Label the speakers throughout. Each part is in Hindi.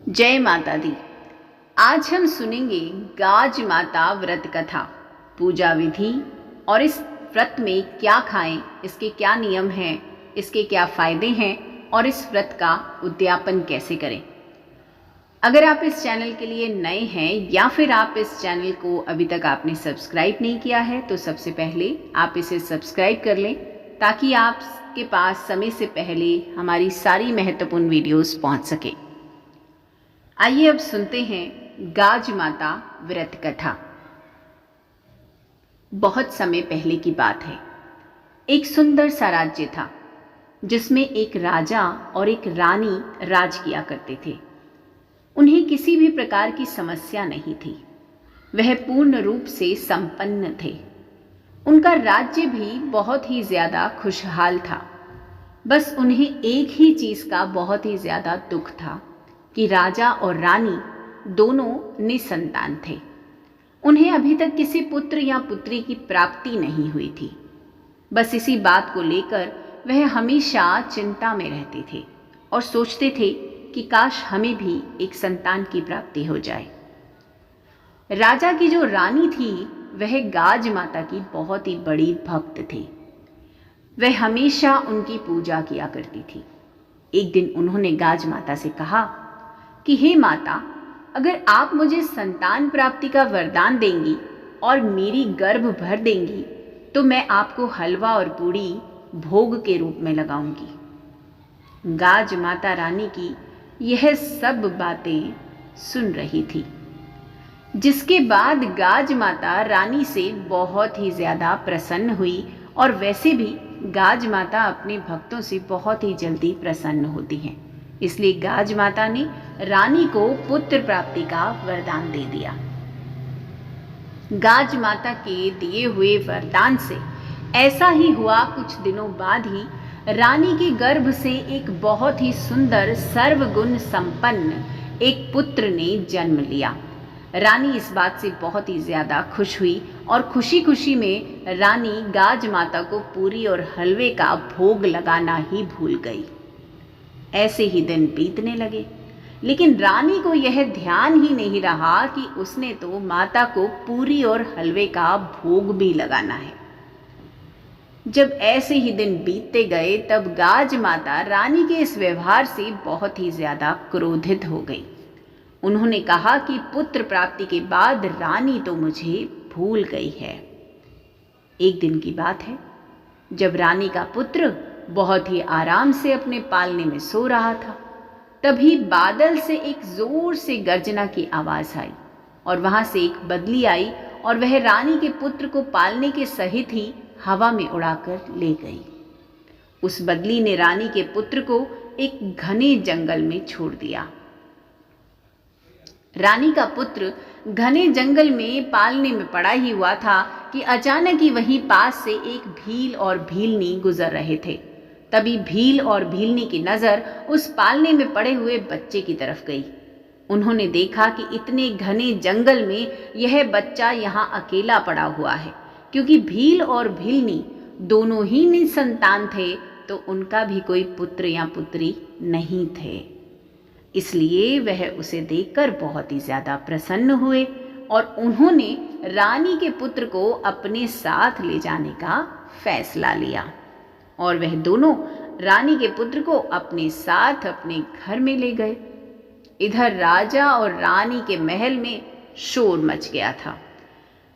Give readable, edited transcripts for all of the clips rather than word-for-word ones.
Speaker 1: जय माता दी। आज हम सुनेंगे गाज माता व्रत कथा, पूजा विधि और इस व्रत में क्या खाएं, इसके क्या नियम हैं, इसके क्या फायदे हैं और इस व्रत का उद्यापन कैसे करें। अगर आप इस चैनल के लिए नए हैं या फिर आप इस चैनल को अभी तक आपने सब्सक्राइब नहीं किया है तो सबसे पहले आप इसे सब्सक्राइब कर लें ताकि आपके पास समय से पहले हमारी सारी महत्वपूर्ण वीडियोस पहुंच सके। आइए अब सुनते हैं गाज माता व्रत कथा। बहुत समय पहले की बात है। एक सुंदर सा राज्य था जिसमें एक राजा और एक रानी राज किया करते थे। उन्हें किसी भी प्रकार की समस्या नहीं थी। वह पूर्ण रूप से संपन्न थे। उनका राज्य भी बहुत ही ज्यादा खुशहाल था। बस उन्हें एक ही चीज का बहुत ही ज्यादा दुख था कि राजा और रानी दोनों निसंतान थे। उन्हें अभी तक किसी पुत्र या पुत्री की प्राप्ति नहीं हुई थी। बस इसी बात को लेकर वह हमेशा चिंता में रहते थे और सोचते थे कि काश हमें भी एक संतान की प्राप्ति हो जाए। राजा की जो रानी थी वह गाज माता की बहुत ही बड़ी भक्त थी। वह हमेशा उनकी पूजा किया करती थी। एक दिन उन्होंने गाज माता से कहा कि हे माता, अगर आप मुझे संतान प्राप्ति का वरदान देंगी और मेरी गर्भ भर देंगी तो मैं आपको हलवा और पूड़ी भोग के रूप में लगाऊंगी। गाज माता रानी की यह सब बातें सुन रही थी, जिसके बाद गाज माता रानी से बहुत ही ज्यादा प्रसन्न हुई। और वैसे भी गाज माता अपने भक्तों से बहुत ही जल्दी प्रसन्न होती हैं, इसलिए गाज माता ने रानी को पुत्र प्राप्ति का वरदान दे दिया। गाज माता के दिए हुए वरदान से ऐसा ही हुआ। कुछ दिनों बाद ही रानी के गर्भ से एक बहुत ही सुंदर सर्वगुण संपन्न एक पुत्र ने जन्म लिया। रानी इस बात से बहुत ही ज्यादा खुश हुई और खुशी खुशी में रानी गाज माता को पूरी और हलवे का भोग लगाना ही भूल गई। ऐसे ही दिन बीतने लगे, लेकिन रानी को यह ध्यान ही नहीं रहा कि उसने तो माता को पूरी और हलवे का भोग भी लगाना है। जब ऐसे ही दिन बीतते गए तब गाज माता रानी के इस व्यवहार से बहुत ही ज्यादा क्रोधित हो गई। उन्होंने कहा कि पुत्र प्राप्ति के बाद रानी तो मुझे भूल गई है। एक दिन की बात है, जब रानी का पुत्र बहुत ही आराम से अपने पालने में सो रहा था, तभी बादल से एक जोर से गर्जना की आवाज आई और वहां से एक बदली आई और वह रानी के पुत्र को पालने के सहित ही हवा में उड़ाकर ले गई। उस बदली ने रानी के पुत्र को एक घने जंगल में छोड़ दिया। रानी का पुत्र घने जंगल में पालने में पड़ा ही हुआ था कि अचानक ही वहीं पास से एक भील और भीलनी गुजर रहे थे। तभी भील और भीलनी की नजर उस पालने में पड़े हुए बच्चे की तरफ गई। उन्होंने देखा कि इतने घने जंगल में यह बच्चा यहाँ अकेला पड़ा हुआ है, क्योंकि भील और भीलनी दोनों ही निसंतान थे, तो उनका भी कोई पुत्र या पुत्री नहीं थे। इसलिए वह उसे देखकर बहुत ही ज्यादा प्रसन्न हुए और उन्होंने रानी के पुत्र को अपने साथ ले जाने का फैसला लिया और वह दोनों रानी के पुत्र को अपने साथ अपने घर में ले गए। इधर राजा और रानी के महल में शोर मच गया था।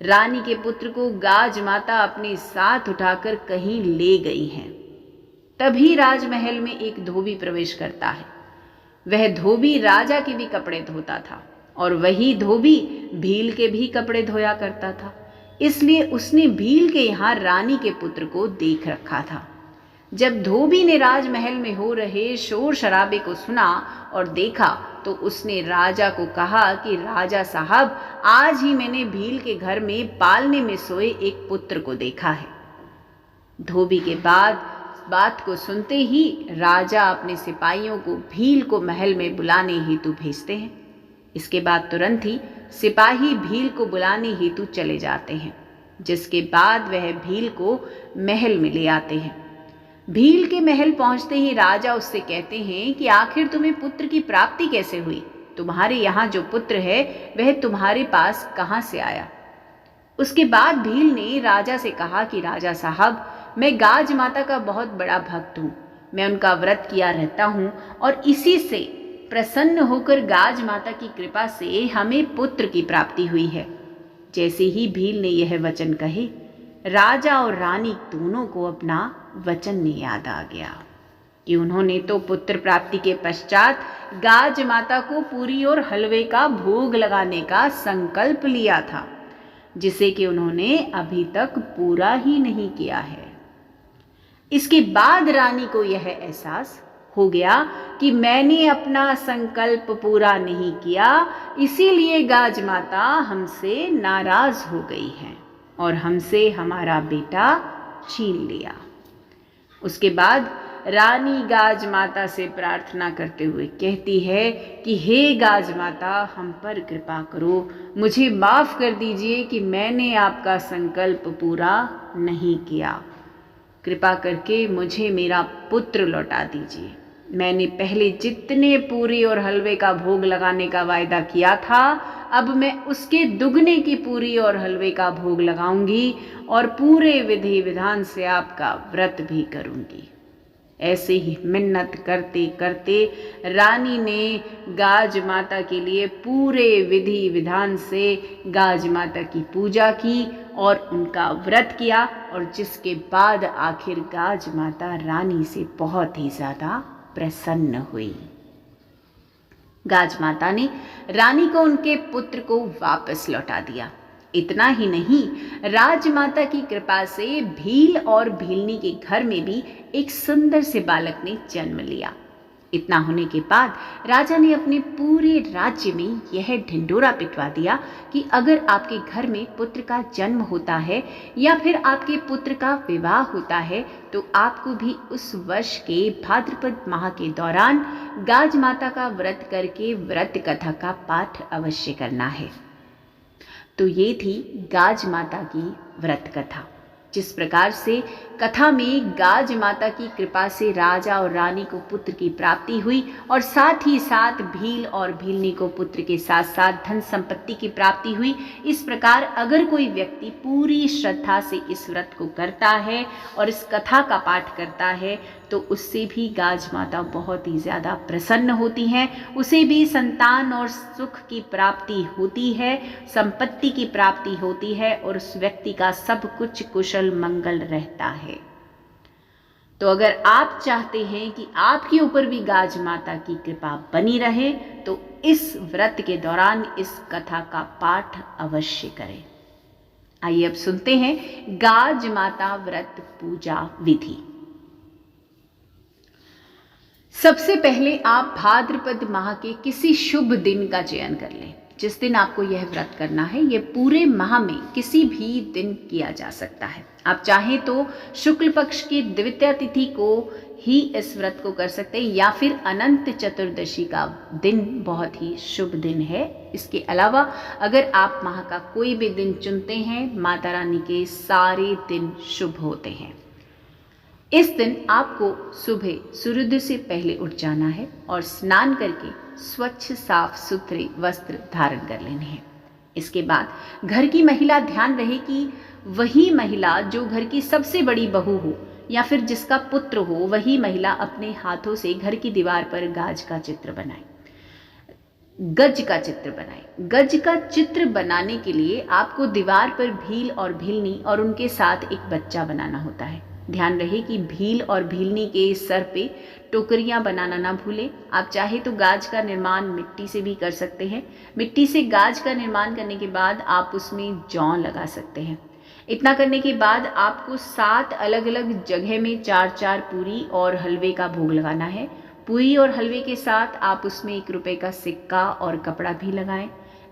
Speaker 1: रानी के पुत्र को गाज माता अपने साथ उठाकर कहीं ले गई हैं। तभी राजमहल में एक धोबी प्रवेश करता है। वह धोबी राजा के भी कपड़े धोता था और वही धोबी भील के भी कपड़े धोया करता था, इसलिए उसने भील के यहाँ रानी के पुत्र को देख रखा था। जब धोबी ने राजमहल में हो रहे शोर शराबे को सुना और देखा तो उसने राजा को कहा कि राजा साहब, आज ही मैंने भील के घर में पालने में सोए एक पुत्र को देखा है। धोबी के बाद बात को सुनते ही राजा अपने सिपाहियों को भील को महल में बुलाने हेतु भेजते हैं। इसके बाद तुरंत ही सिपाही भील को बुलाने हेतु चले जाते हैं, जिसके बाद वह भील को महल में ले आते हैं। भील के महल पहुंचते ही राजा उससे कहते हैं कि आखिर तुम्हें पुत्र की प्राप्ति कैसे हुई, तुम्हारे यहाँ जो पुत्र है वह तुम्हारे पास कहाँ से आया। उसके बाद भील ने राजा से कहा कि राजा साहब, मैं गाज माता का बहुत बड़ा भक्त हूँ, मैं उनका व्रत किया रहता हूँ और इसी से प्रसन्न होकर गाज माता की कृपा से हमें पुत्र की प्राप्ति हुई है। जैसे ही भील ने यह वचन कहे, राजा और रानी दोनों को अपना वचन में याद आ गया कि उन्होंने तो पुत्र प्राप्ति के पश्चात गाज माता को पूरी और हलवे का भोग लगाने का संकल्प लिया था, जिसे कि उन्होंने अभी तक पूरा ही नहीं किया है। इसके बाद रानी को यह एहसास हो गया कि मैंने अपना संकल्प पूरा नहीं किया, इसीलिए गाज माता हमसे नाराज हो गई है और हमसे हमारा बेटा छीन लिया। उसके बाद रानी गाज माता से प्रार्थना करते हुए कहती है कि हे गाज माता, हम पर कृपा करो, मुझे माफ़ कर दीजिए कि मैंने आपका संकल्प पूरा नहीं किया। कृपा करके मुझे मेरा पुत्र लौटा दीजिए। मैंने पहले जितने पूरी और हलवे का भोग लगाने का वायदा किया था, अब मैं उसके दुगने की पूरी और हलवे का भोग लगाऊंगी और पूरे विधि विधान से आपका व्रत भी करूंगी। ऐसे ही मिन्नत करते करते रानी ने गाज माता के लिए पूरे विधि विधान से गाज माता की पूजा की और उनका व्रत किया, और जिसके बाद आखिर गाज माता रानी से बहुत ही ज़्यादा प्रसन्न हुई। गाज माता ने रानी को उनके पुत्र को वापस लौटा दिया। इतना ही नहीं, राजमाता की कृपा से भील और भीलनी के घर में भी एक सुंदर से बालक ने जन्म लिया। इतना होने के बाद राजा ने अपने पूरे राज्य में यह ढिंढोरा पिटवा दिया कि अगर आपके घर में पुत्र का जन्म होता है या फिर आपके पुत्र का विवाह होता है तो आपको भी उस वर्ष के भाद्रपद माह के दौरान गाज माता का व्रत करके व्रत कथा का पाठ अवश्य करना है। तो ये थी गाज माता की व्रत कथा। जिस प्रकार से कथा में गाज माता की कृपा से राजा और रानी को पुत्र की प्राप्ति हुई और साथ ही साथ भील और भीलनी को पुत्र के साथ साथ धन संपत्ति की प्राप्ति हुई, इस प्रकार अगर कोई व्यक्ति पूरी श्रद्धा से इस व्रत को करता है और इस कथा का पाठ करता है तो उससे भी गाज माता बहुत ही ज़्यादा प्रसन्न होती हैं, उसे भी संतान और सुख की प्राप्ति होती है, संपत्ति की प्राप्ति होती है और उस व्यक्ति का सब कुछ कुशल मंगल रहता है। तो अगर आप चाहते हैं कि आपके ऊपर भी गाज माता की कृपा बनी रहे तो इस व्रत के दौरान इस कथा का पाठ अवश्य करें। आइए अब सुनते हैं गाज माता व्रत पूजा विधि। सबसे पहले आप भाद्रपद माह के किसी शुभ दिन का चयन कर लें। जिस दिन आपको यह व्रत करना है, यह पूरे माह में किसी भी दिन किया जा सकता है। आप चाहें तो शुक्ल पक्ष की द्वितीया तिथि को ही इस व्रत को कर सकते हैं या फिर अनंत चतुर्दशी का दिन बहुत ही शुभ दिन है। इसके अलावा अगर आप माह का कोई भी दिन चुनते हैं, माता रानी के सारे दिन शुभ होते हैं। इस दिन आपको सुबह सूर्योदय से पहले उठ जाना है और स्नान करके स्वच्छ साफ सुथरे वस्त्र धारण कर लेने हैं। इसके बाद घर की महिला ध्यान रहे कि वही महिला जो घर की सबसे बड़ी बहू हो या फिर जिसका पुत्र हो, वही महिला अपने हाथों से घर की दीवार पर गाज का चित्र बनाए, गज का चित्र बनाए। गज का चित्र बनाने के लिए आपको दीवार पर भील और भीलनी और उनके साथ एक बच्चा बनाना होता है। ध्यान रहे कि भील और भीलनी के सर पे टोकरियां बनाना ना भूलें। आप चाहे तो गाज का निर्माण मिट्टी से भी कर सकते हैं। मिट्टी से गाज का निर्माण करने के बाद आप उसमें जौ लगा सकते हैं। इतना करने के बाद आपको 7 अलग अलग जगह में 4-4 पूरी और हलवे का भोग लगाना है। पूरी और हलवे के साथ आप उसमें 1 रुपए का सिक्का और कपड़ा भी लगाएं।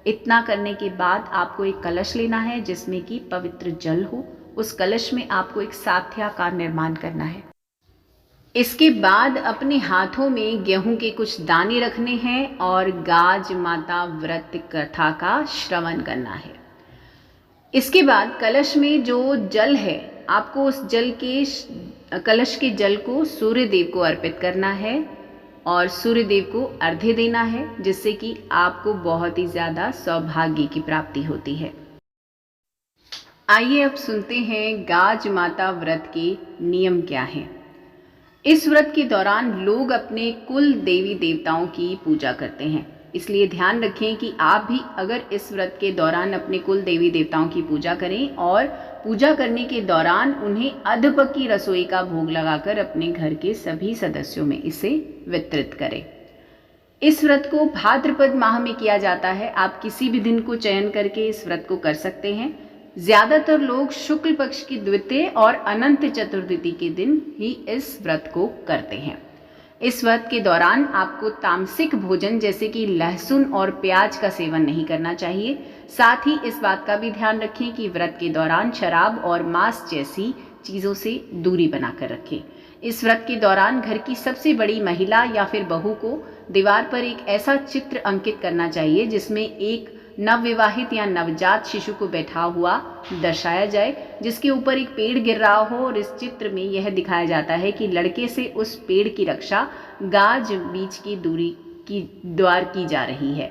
Speaker 1: इतना करने के बाद आपको एक कलश लेना है जिसमें कि पवित्र जल हो। उस कलश में आपको एक साथ्या का निर्माण करना है। इसके बाद अपने हाथों में गेहूं के कुछ दाने रखने हैं और गाज माता व्रत कथा का श्रवण करना है। इसके बाद कलश में जो जल है, आपको उस जल के कलश के जल को सूर्य देव को अर्पित करना है। और सूर्य देव को अर्घ्य देना है, जिससे कि आपको बहुत ही ज़्यादा सौभाग्य की प्राप्ति होती है। आइए अब सुनते हैं गाज माता व्रत के नियम क्या हैं। इस व्रत के दौरान लोग अपने कुल देवी देवताओं की पूजा करते हैं, इसलिए ध्यान रखें कि आप भी अगर इस व्रत के दौरान अपने कुल देवी देवताओं की पूजा करें और पूजा करने के दौरान उन्हें अधपकी रसोई का भोग लगाकर अपने घर के सभी सदस्यों में इसे वितरित करें। इस व्रत को भाद्रपद माह में किया जाता है। आप किसी भी दिन को चयन करके इस व्रत को कर सकते हैं। ज्यादातर लोग शुक्ल पक्ष की द्वितीय और अनंत चतुर्दशी के दिन ही इस व्रत को करते हैं। इस व्रत के दौरान आपको तामसिक भोजन जैसे कि लहसुन और प्याज का सेवन नहीं करना चाहिए। साथ ही इस बात का भी ध्यान रखें कि व्रत के दौरान शराब और मांस जैसी चीज़ों से दूरी बनाकर रखें। इस व्रत के दौरान घर की सबसे बड़ी महिला या फिर बहू को दीवार पर एक ऐसा चित्र अंकित करना चाहिए जिसमें एक नवविवाहित या नवजात शिशु को बैठा हुआ दर्शाया जाए, जिसके ऊपर एक पेड़ गिर रहा हो और इस चित्र में यह दिखाया जाता है कि लड़के से उस पेड़ की रक्षा गाज बीच की दूरी की द्वार की जा रही है।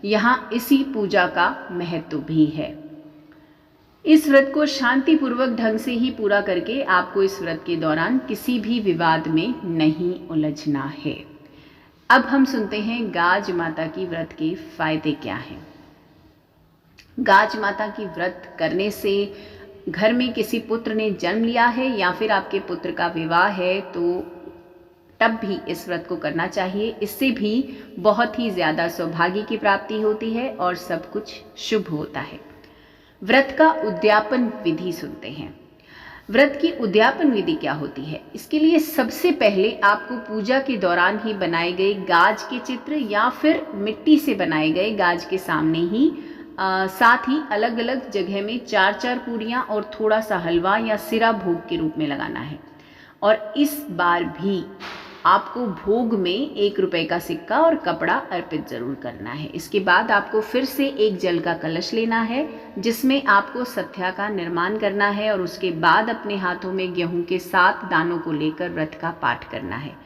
Speaker 1: यहाँ इसी पूजा का महत्व भी है। इस व्रत को शांतिपूर्वक ढंग से ही पूरा करके आपको इस व्रत के दौरान किसी भी विवाद में नहीं उलझना है। अब हम सुनते हैं गाज माता की व्रत के फायदे क्या हैं। गाज माता की व्रत करने से घर में किसी पुत्र ने जन्म लिया है या फिर आपके पुत्र का विवाह है तो तब भी इस व्रत को करना चाहिए। इससे भी बहुत ही ज़्यादा सौभाग्य की प्राप्ति होती है और सब कुछ शुभ होता है। व्रत का उद्यापन विधि सुनते हैं। व्रत की उद्यापन विधि क्या होती है? इसके लिए सबसे पहले आपको पूजा के दौरान ही बनाए गए गाज के चित्र या फिर मिट्टी से बनाए गए गाज के सामने ही साथ ही अलग अलग जगह में 4-4 पूरियां और थोड़ा सा हलवा या सिरा भोग के रूप में लगाना है। और इस बार भी आपको भोग में 1 रुपए का सिक्का और कपड़ा अर्पित जरूर करना है। इसके बाद आपको फिर से एक जल का कलश लेना है जिसमें आपको सत्या का निर्माण करना है और उसके बाद अपने हाथों में गेहूं के 7 दानों को लेकर व्रत का पाठ करना है।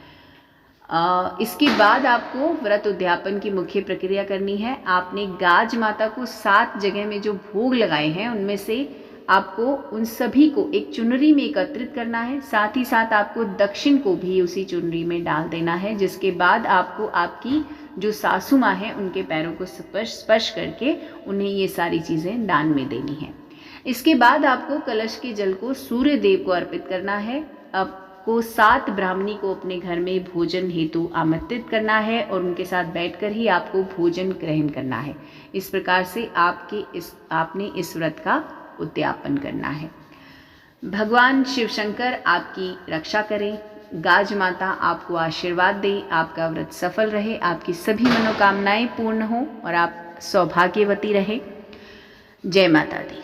Speaker 1: इसके बाद आपको व्रत उद्यापन की मुख्य प्रक्रिया करनी है। आपने गाज माता को 7 जगह में जो भोग लगाए हैं उनमें से आपको उन सभी को एक चुनरी में एकत्रित करना है। साथ ही साथ आपको दक्षिण को भी उसी चुनरी में डाल देना है, जिसके बाद आपको आपकी जो सासू माँ है उनके पैरों को स्पर्श करके उन्हें ये सारी चीज़ें दान में देनी है। इसके बाद आपको कलश के जल को सूर्य देव को अर्पित करना है। आपको 7 ब्राह्मणी को अपने घर में भोजन हेतु आमंत्रित करना है और उनके साथ बैठकर ही आपको भोजन ग्रहण करना है। इस प्रकार से आपने इस व्रत का उद्यापन करना है। भगवान शिव शंकर आपकी रक्षा करें, गाज माता आपको आशीर्वाद दे, आपका व्रत सफल रहे, आपकी सभी मनोकामनाएं पूर्ण हो और आप सौभाग्यवती रहे। जय माता दी।